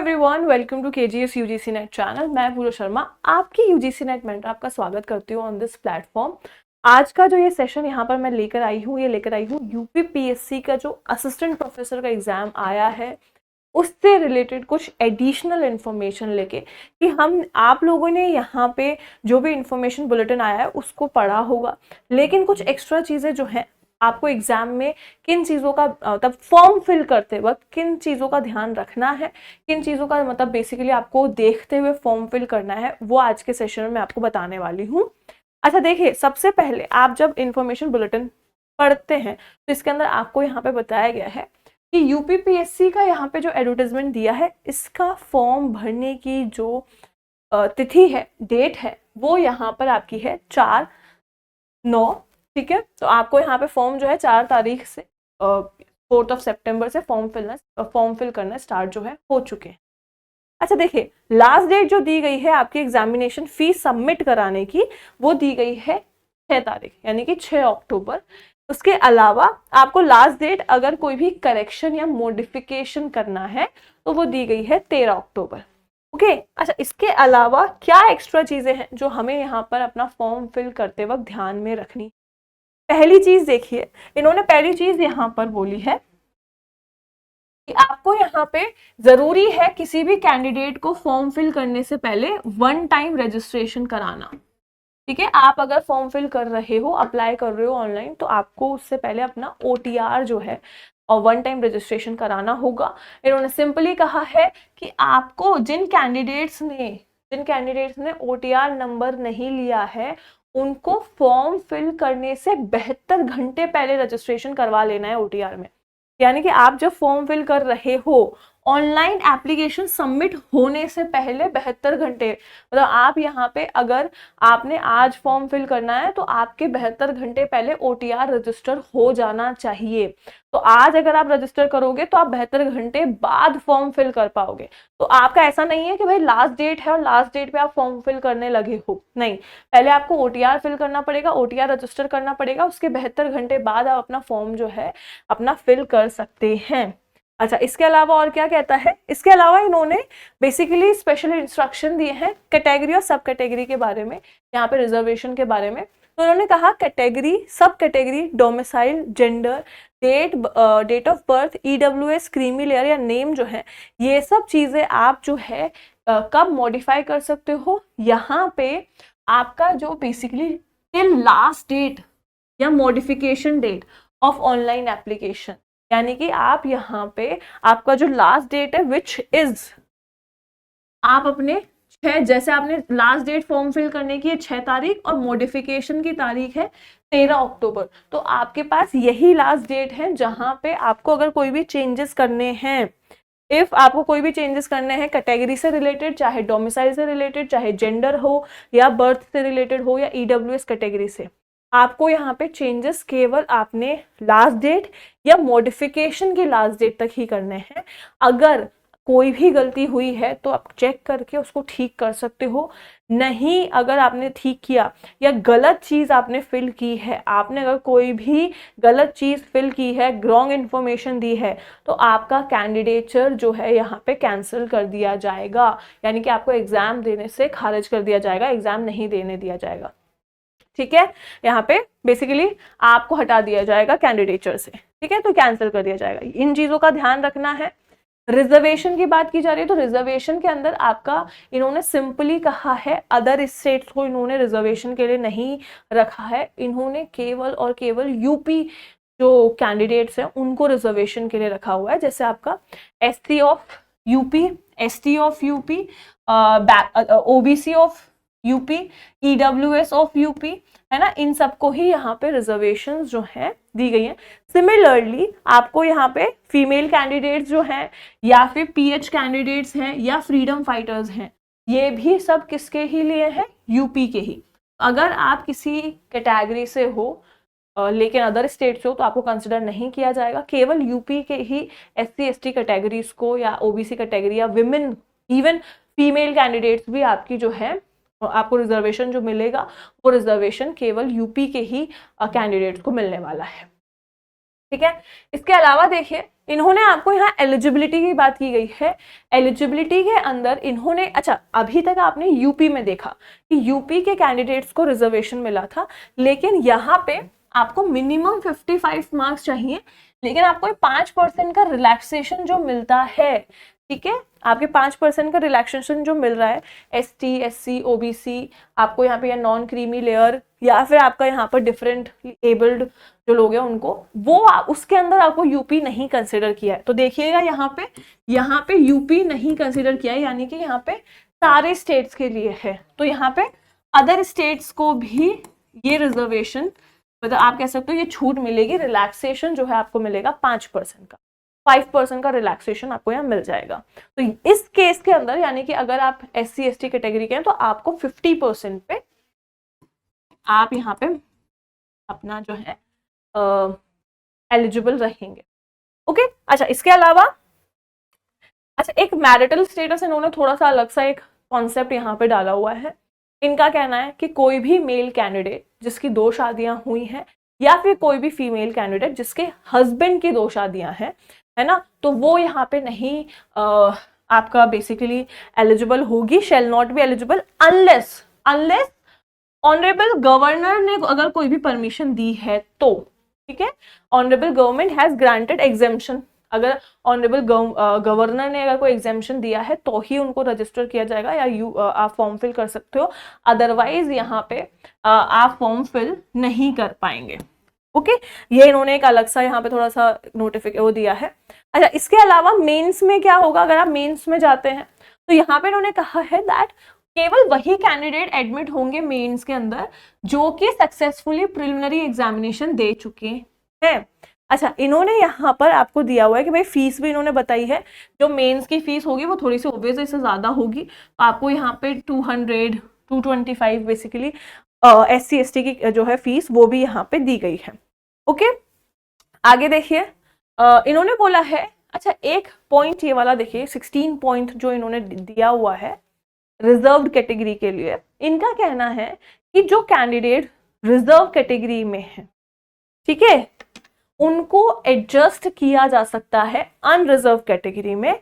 Everyone, welcome to KGS UGC NET channel. मैं पूजा शर्मा आपकी UGC net mentor आपका स्वागत करती हूँ ऑन दिस प्लेटफॉर्म। आज का जो ये सेशन यहाँ पर मैं लेकर आई हूँ यूपीपीएससी का जो असिस्टेंट प्रोफेसर का एग्जाम आया है उससे रिलेटेड कुछ एडिशनल इन्फॉर्मेशन लेके कि हम आप लोगों ने यहाँ पे जो भी इन्फॉर्मेशन बुलेटिन आया है उसको पढ़ा होगा, लेकिन कुछ एक्स्ट्रा चीज़ें जो हैं आपको एग्जाम में किन चीज़ों का मतलब फॉर्म फिल करते वक्त किन चीज़ों का ध्यान रखना है, किन चीज़ों का मतलब बेसिकली आपको देखते हुए फॉर्म फिल करना है, वो आज के सेशन में मैं आपको बताने वाली हूँ। अच्छा देखिए, सबसे पहले आप जब इन्फॉर्मेशन बुलेटिन पढ़ते हैं तो इसके अंदर आपको यहाँ पे बताया गया है कि यूपीपीएससी का यहाँ पे जो एडवर्टाइजमेंट दिया है इसका फॉर्म भरने की जो तिथि है, डेट है, वो यहाँ पर आपकी है 4/9। ठीक है, तो आपको यहाँ पे फॉर्म जो है 4 तारीख से 4 सितंबर से फॉर्म फिल करना स्टार्ट जो है हो चुके हैं। अच्छा देखिए, लास्ट डेट जो दी गई है आपकी एग्जामिनेशन फीस सबमिट कराने की, वो दी गई है 6 तारीख यानी कि 6 अक्टूबर। उसके अलावा आपको लास्ट डेट अगर कोई भी करेक्शन या मॉडिफिकेशन करना है तो वो दी गई है 13 अक्टूबर। ओके, अच्छा इसके अलावा क्या एक्स्ट्रा चीजें हैं जो हमें यहाँ पर अपना फॉर्म फिल करते वक्त ध्यान में रखनी। पहली चीज देखिए, इन्होंने पहली चीज यहाँ पर बोली है कि आपको यहाँ पे जरूरी है किसी भी कैंडिडेट को फॉर्म फिल करने से पहले 1 टाइम रजिस्ट्रेशन कराना। ठीक है, आप अगर फॉर्म फिल कर रहे हो, अप्लाई कर रहे हो ऑनलाइन, तो आपको उससे पहले अपना OTR जो है और 1 टाइम रजिस्ट्रेशन कराना होगा। इन्होंने सिंपली कहा है कि आपको जिन कैंडिडेट्स ने OTR नंबर नहीं लिया है उनको फॉर्म फिल करने से 72 घंटे पहले रजिस्ट्रेशन करवा लेना है OTR में। यानी कि आप जब फॉर्म फिल कर रहे हो, ऑनलाइन एप्लीकेशन सबमिट होने से पहले 72 घंटे, मतलब आप यहाँ पे अगर आपने आज फॉर्म फिल करना है तो आपके 72 घंटे पहले OTR रजिस्टर हो जाना चाहिए। तो आज अगर आप रजिस्टर करोगे तो आप 72 घंटे बाद फॉर्म फिल कर पाओगे। तो आपका ऐसा नहीं है कि भाई लास्ट डेट है और लास्ट डेट पे आप फॉर्म फिल करने लगे हो, नहीं, पहले आपको OTR फिल करना पड़ेगा, OTR रजिस्टर करना पड़ेगा, उसके 72 घंटे बाद आप अपना फॉर्म जो है अपना फिल कर सकते हैं। अच्छा, इसके अलावा और क्या कहता है, इसके अलावा इन्होंने बेसिकली स्पेशल इंस्ट्रक्शन दिए हैं कैटेगरी और सब कैटेगरी के बारे में, यहाँ पे रिजर्वेशन के बारे में। तो उन्होंने कहा कैटेगरी, सब category, domicile, gender, date of birth, EWS, creamy layer या नेम जो है, ये सब चीजें आप जो है कब मॉडिफाई कर सकते हो, यहाँ पे आपका जो बेसिकली टिल लास्ट डेट या modification date of online application, यानी कि आप यहाँ पे आपका जो लास्ट डेट है विच इज, आप अपने 6, जैसे आपने लास्ट डेट फॉर्म फिल करने की है 6 तारीख और मॉडिफिकेशन की तारीख है 13 अक्टूबर, तो आपके पास यही लास्ट डेट है जहां पे आपको अगर कोई भी चेंजेस करने हैं, इफ आपको कोई भी चेंजेस करने हैं कैटेगरी से रिलेटेड, चाहे डोमिसाइल से रिलेटेड, चाहे जेंडर हो या बर्थ से रिलेटेड हो या EWS कैटेगरी से, आपको यहाँ पे चेंजेस केवल आपने लास्ट डेट या मॉडिफिकेशन की लास्ट डेट तक ही करने हैं। अगर कोई भी गलती हुई है तो आप चेक करके उसको ठीक कर सकते हो। नहीं, अगर आपने ठीक किया या गलत चीज आपने फिल की है, आपने अगर कोई भी गलत चीज फिल की है, रॉन्ग इन्फॉर्मेशन दी है, तो आपका कैंडिडेचर जो है यहाँ पे कैंसिल कर दिया जाएगा, यानी कि आपको एग्जाम देने से खारिज कर दिया जाएगा, एग्जाम नहीं देने दिया जाएगा। ठीक है, यहाँ पे बेसिकली आपको हटा दिया जाएगा कैंडिडेचर से। ठीक है, तो कैंसिल कर दिया जाएगा। इन चीजों का ध्यान रखना है। रिजर्वेशन की बात की जा रही है तो रिजर्वेशन के अंदर आपका इन्होंने सिंपली कहा है, अदर स्टेट्स को इन्होंने रिजर्वेशन के लिए नहीं रखा है, इन्होंने केवल और केवल यूपी जो कैंडिडेट्स हैं उनको रिजर्वेशन के लिए रखा हुआ है। जैसे आपका SC of UP, ST of UP, OBC of UP, EWS of UP, है ना, इन सबको ही यहाँ पे रिजर्वेशन जो है दी गई है। सिमिलरली आपको यहाँ पे फीमेल कैंडिडेट्स जो हैं या फिर PH कैंडिडेट्स हैं या फ्रीडम फाइटर्स हैं, ये भी सब किसके ही लिए हैं, यूपी के ही। अगर आप किसी कैटेगरी से हो लेकिन अदर स्टेट से हो तो आपको कंसिडर नहीं किया जाएगा, केवल यूपी के ही SC ST कैटेगरीज को या OBC कैटेगरी या विमेन, इवन फीमेल कैंडिडेट्स भी आपकी जो है आपको रिजर्वेशन जो मिलेगा वो रिजर्वेशन केवल यूपी के ही कैंडिडेट्स को मिलने वाला है। ठीक है। इसके अलावा देखिए इन्होंने आपको यहाँ एलिजिबिलिटी की बात की गई है। एलिजिबिलिटी के अंदर इन्होंने, अच्छा अभी तक आपने यूपी में देखा कि यूपी के कैंडिडेट्स को रिजर्वेशन मिला था, लेकिन यहाँ पे आपको मिनिमम 55 मार्क्स चाहिए, लेकिन आपको 5% का रिलैक्सेशन जो मिलता है, ठीक है, आपके 5% का रिलैक्सेशन जो मिल रहा है, ST SC OBC, आपको यहाँ पे या नॉन क्रीमी लेयर या फिर आपका यहाँ पर डिफरेंट एबल्ड जो लोग हैं उनको, वो उसके अंदर आपको यूपी नहीं कंसिडर किया है। तो देखिएगा यहाँ पे यूपी नहीं कंसिडर किया है, यानी कि यहाँ पे सारे स्टेट्स के लिए है। तो यहाँ पे अदर स्टेट्स को भी ये रिजर्वेशन, मतलब आप कह सकते हो ये छूट मिलेगी, रिलैक्सेशन जो है आपको मिलेगा 5% का, 5% का रिलैक्सेशन आपको यहाँ मिल जाएगा। तो इस केस के अंदर यानी कि अगर आप SC ST कैटेगरी के हैं तो आपको 50% पे आप यहाँ पे अपना जो है एलिजिबल रहेंगे। ओके, अच्छा इसके अलावा अच्छा एक मैरिटल स्टेटस इन्होंने थोड़ा सा अलग सा एक कॉन्सेप्ट यहाँ पे डाला हुआ है। इनका कहना है कि कोई भी मेल कैंडिडेट जिसकी 2 शादियां हुई हैं या फिर कोई भी फीमेल कैंडिडेट जिसके हस्बैंड की 2 शादियां हैं, है ना, तो वो यहाँ पे नहीं आपका बेसिकली एलिजिबल होगी, shall not be eligible unless honourable governor ने अगर कोई भी परमिशन दी है तो, ठीक है, honourable government has granted exemption, अगर ऑनरेबल गवर्नर ने अगर कोई एग्जेम्पशन दिया है तो ही उनको रजिस्टर किया जाएगा या आप फॉर्म फिल कर सकते हो, अदरवाइज यहाँ पे आप फॉर्म फिल नहीं कर पाएंगे। ओके, ये इन्होंने एक अलग सा यहाँ पे थोड़ा सा नोटिफिकेशन वो दिया है। अच्छा इसके अलावा मेंस में क्या होगा, अगर आप मेंस में जाते हैं तो यहाँ पे इन्होंने कहा है दैट केवल वही कैंडिडेट एडमिट होंगे मेंस के अंदर जो कि सक्सेसफुली प्रिलिमिनरी एग्जामिनेशन दे चुके हैं। अच्छा इन्होंने यहाँ पर आपको दिया हुआ है कि भाई फीस भी इन्होंने बताई है, जो मेंस की फीस होगी वो थोड़ी सी ओबियसली इससे ज्यादा होगी, तो आपको यहाँ पे 225 बेसिकली SC ST की जो है फीस वो भी यहाँ पे दी गई है। ओके, आगे देखिए इन्होंने बोला है, अच्छा एक पॉइंट ये वाला देखिए 16 पॉइंट जो इन्होंने दिया हुआ है रिजर्व्ड कैटेगरी के लिए, इनका कहना है कि जो कैंडिडेट रिजर्व कैटेगरी में है, ठीक है, उनको एडजस्ट किया जा सकता है अनरिजर्व कैटेगरी में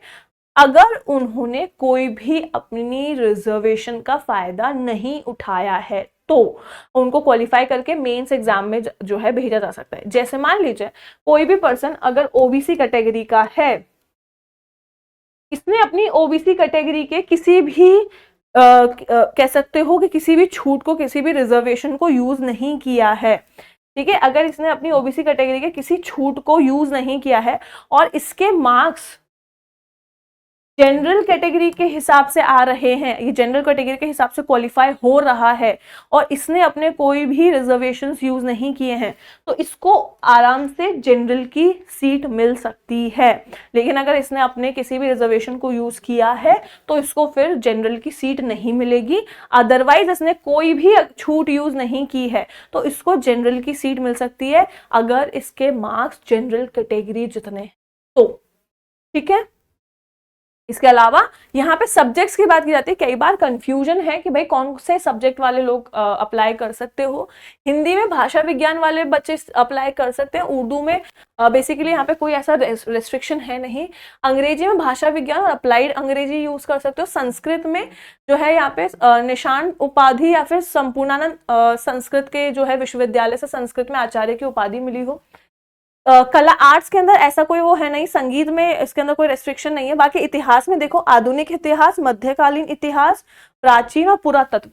अगर उन्होंने कोई भी अपनी रिजर्वेशन का फायदा नहीं उठाया है, तो उनको क्वालिफाई करके मेंस एग्जाम में जो है भेजा जा सकता है। जैसे मान लीजिए कोई भी पर्सन अगर OBC कैटेगरी का है, इसने अपनी OBC कैटेगरी के किसी भी कह सकते हो कि किसी भी छूट को, किसी भी रिजर्वेशन को यूज नहीं किया है, ठीक है, अगर इसने अपनी OBC कैटेगरी के किसी छूट को यूज नहीं किया है और इसके मार्क्स जनरल कैटेगरी के हिसाब से आ रहे हैं, ये जनरल कैटेगरी के हिसाब से क्वालिफाई हो रहा है और इसने अपने कोई भी रिजर्वेशंस यूज नहीं किए हैं, तो इसको आराम से जनरल की सीट मिल सकती है। लेकिन अगर इसने अपने किसी भी रिजर्वेशन को यूज किया है तो इसको फिर जनरल की सीट नहीं मिलेगी, अदरवाइज इसने कोई भी छूट यूज नहीं की है तो इसको जनरल की सीट मिल सकती है अगर इसके मार्क्स जनरल कैटेगरी जितने, तो ठीक है। इसके अलावा यहाँ पे सब्जेक्ट्स की बात की जाती है, कई बार कंफ्यूजन है कि भाई कौन से सब्जेक्ट वाले लोग अप्लाई कर सकते हो। हिंदी में भाषा विज्ञान वाले बच्चे अप्लाई कर सकते हैं, उर्दू में बेसिकली यहाँ पे कोई ऐसा रेस्ट्रिक्शन है नहीं, अंग्रेजी में भाषा विज्ञान और अप्लाइड अंग्रेजी यूज कर सकते हो, संस्कृत में जो है यहाँ पे निशान उपाधि या फिर संपूर्णानंद संस्कृत के जो है विश्वविद्यालय से संस्कृत में आचार्य की उपाधि मिली हो। कला आर्ट्स के अंदर ऐसा कोई वो है नहीं, संगीत में इसके अंदर कोई रेस्ट्रिक्शन नहीं है। बाकी इतिहास में देखो आधुनिक इतिहास, मध्यकालीन इतिहास, प्राचीन और पुरातत्व,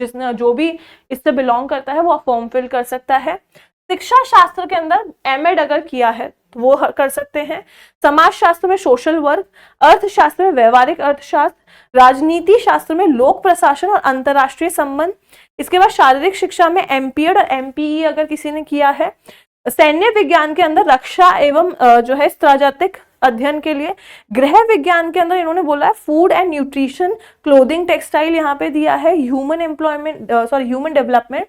जिसने जो भी इससे बिलोंग करता है वो फॉर्म फिल कर सकता है। शिक्षा शास्त्र के अंदर M.Ed अगर किया है तो वो कर सकते हैं। समाज शास्त्र में सोशल वर्क, अर्थशास्त्र में व्यवहारिक अर्थशास्त्र, राजनीति शास्त्र में लोक प्रशासन और अंतरराष्ट्रीय संबंध। इसके बाद शारीरिक शिक्षा में M.Ped और M.Pe अगर किसी ने किया है। सैन्य विज्ञान के अंदर रक्षा एवं जो है स्त्राजातिक अध्ययन के लिए। गृह विज्ञान के अंदर इन्होंने बोला है food and nutrition, clothing, textile यहाँ पे दिया है। ह्यूमन डेवलपमेंट,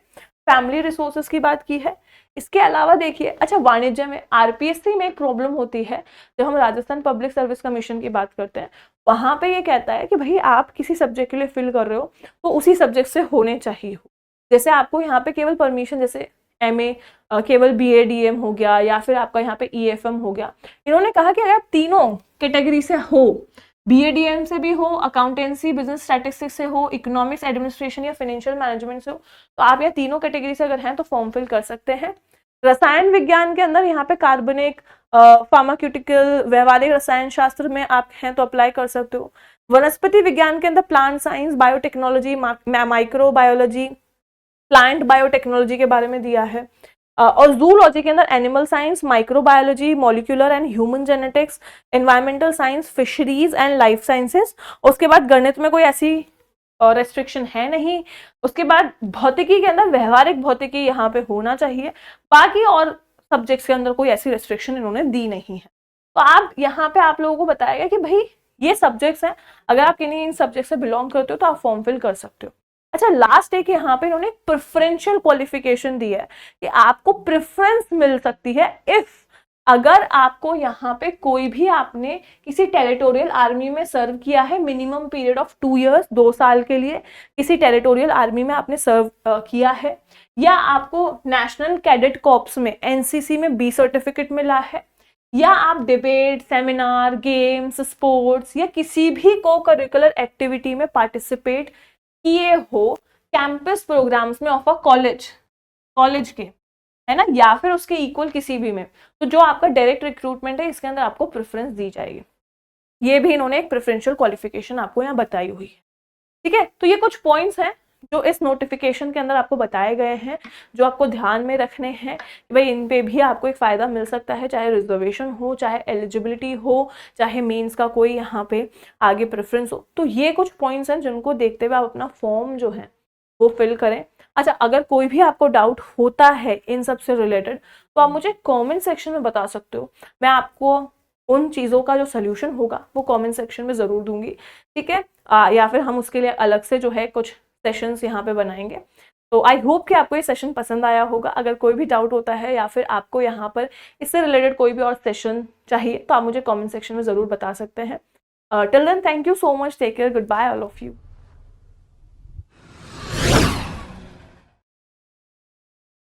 फैमिली रिसोर्सेज की बात की है। इसके अलावा देखिए, अच्छा वाणिज्य में RPSC में एक प्रॉब्लम होती है, जब हम राजस्थान पब्लिक सर्विस कमीशन की बात करते हैं वहां पे ये कहता है कि भाई आप किसी सब्जेक्ट के लिए फिल कर रहे हो तो उसी सब्जेक्ट से होने चाहिए हो। जैसे आपको यहाँ पे केवल परमिशन, जैसे MA केवल BA-DM हो गया, या फिर आपका यहाँ पे EFM हो गया। इन्होंने कहा कि अगर आप तीनों कैटेगरी से हो, BA-DM से भी हो, अकाउंटेंसी बिजनेस स्टैटिस्टिक्स से हो, इकोनॉमिक्स एडमिनिस्ट्रेशन या फाइनेंशियल मैनेजमेंट से हो, तो आप ये तीनों कैटेगरी से अगर हैं तो फॉर्म फिल कर सकते हैं। रसायन विज्ञान के अंदर यहाँ पे कार्बनिक, फार्माक्यूटिकल, व्यवहारिक रसायन शास्त्र में आप हैं तो अप्लाई कर सकते हो। वनस्पति विज्ञान के अंदर plant science, biotechnology, microbiology, plant biotechnology के बारे में दिया है। और जूलॉजी के अंदर animal science, microbiology, molecular and human genetics, environmental science, fisheries and life sciences. उसके बाद गणित में कोई ऐसी रेस्ट्रिक्शन है नहीं। उसके बाद भौतिकी के अंदर व्यवहारिक भौतिकी यहाँ पे होना चाहिए। बाकी और सब्जेक्ट्स के अंदर कोई ऐसी रेस्ट्रिक्शन इन्होंने दी नहीं है। तो आप यहाँ पे आप लोगों को बताएगा कि भाई ये सब्जेक्ट्स हैं, अगर आप किन्हीं इन सब्जेक्ट से बिलोंग करते हो तो आप फॉर्म फिल कर सकते हो। अच्छा, लास्ट एक यहाँ पे इन्होंने प्रेफरेंशियल क्वालिफिकेशन दी है कि आपको प्रेफरेंस मिल सकती है इफ अगर आपको यहाँ पे कोई भी आपने किसी टेरिटोरियल आर्मी में सर्व किया है मिनिमम पीरियड ऑफ 2 years, 2 साल के लिए किसी टेरिटोरियल आर्मी में आपने सर्व किया है, या आपको नेशनल कैडेट कॉर्प्स में NCC में B सर्टिफिकेट मिला है, या आप डिबेट, सेमिनार, गेम्स, स्पोर्ट्स या किसी भी को करिकुलर एक्टिविटी में पार्टिसिपेट किए हो कैंपस प्रोग्राम्स में ऑफ अ कॉलेज के, है ना, या फिर उसके इक्वल किसी भी में, तो जो आपका डायरेक्ट रिक्रूटमेंट है इसके अंदर आपको प्रेफरेंस दी जाएगी। ये भी इन्होंने एक प्रेफरेंशियल क्वालिफिकेशन आपको यहाँ बताई हुई है। ठीक है, तो ये कुछ पॉइंट्स हैं जो इस नोटिफिकेशन के अंदर आपको बताए गए हैं, जो आपको ध्यान में रखने हैं कि भाई इन पे भी आपको एक फ़ायदा मिल सकता है, चाहे रिजर्वेशन हो, चाहे एलिजिबिलिटी हो, चाहे मेंस का कोई यहाँ पे आगे प्रेफरेंस हो। तो ये कुछ पॉइंट्स हैं जिनको देखते हुए आप अपना फॉर्म जो है वो फिल करें। अच्छा, अगर कोई भी आपको डाउट होता है इन सब से रिलेटेड तो आप मुझे कमेंट सेक्शन में बता सकते हो, मैं आपको उन चीज़ों का जो सोल्यूशन होगा वो कमेंट सेक्शन में ज़रूर दूंगी। ठीक है, या फिर हम उसके लिए अलग से जो है कुछ सेशंस यहाँ पे बनाएंगे। तो आई होप कि आपको ये सेशन पसंद आया होगा। अगर कोई भी डाउट होता है या फिर आपको यहाँ पर इससे रिलेटेड कोई भी और सेशन चाहिए तो आप मुझे कमेंट सेक्शन में ज़रूर बता सकते हैं। Till then, thank you so much, take care, good bye all of you.